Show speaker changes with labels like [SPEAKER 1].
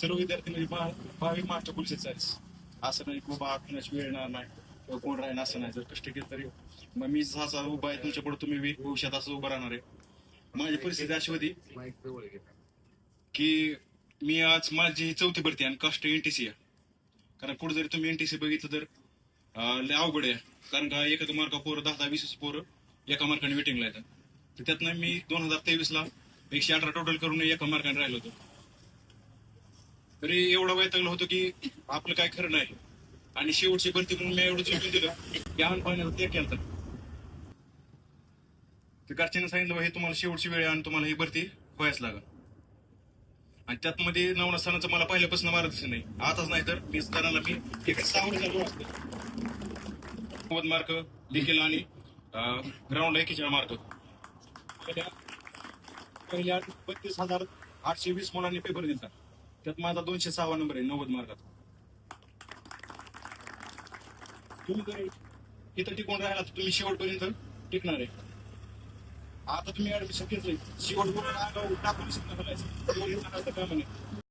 [SPEAKER 1] सर्व विद्यार्थी म्हणजे भावी महाराष्ट्र पोलीसच आहे. असं नाही की बाबा कुणाची वेळ येणार नाही किंवा कोण राहील असं नाही. जर कष्ट केलं तरी मग मी जसा उभा आहे तुमच्या पुढे तुम्ही भविष्यात असं उभं राहणार आहे. माझी परिस्थिती अशी होती की मी आज माझी चौथी भरती आणि कास्ट एनटीसी आहे. कारण पुढे जरी तुम्ही एनटीसी बघितलं तर लय अवघड आहे. कारण का एखादं मार्का पोरं 10-20 पोरं एका मार्काने वेटिंगला येतात. तर त्यातनं मी 2023ला 118 टोटल करून एका मार्काने राहिलो होतो. तरी एवढा वैतागलं होतं की आपलं काय खरं नाही. आणि शेवटची भरती म्हणून मी एवढं झोपून दिलं की आम्ही फायनल ते केलं. तर घरच्यांनी सांगितलं हे तुम्हाला शेवटची वेळ आहे आणि तुम्हाला ही भरती व्हायच लागल. आणि त्यात मध्ये नवना सणाचं मला पहिल्यापासून मारत नाही. आताच नाही तर 20 जणांना मी एक 6 वर्ष झालो असतं. 90 मार्क देखील आणि ग्राउंडला 41 मार्क. पहिल्या 32,820 मुलांनी पेपर दिला. त्यात माझा 206वा नंबर आहे 90 मार्कात. तुम्ही जर इथं टिकून राहिला तर तुम्ही शेवटपर्यंत टिकणार आहे. आता तुम्ही ऍडमिशन घेतलंय शेवट टाकून शिकणार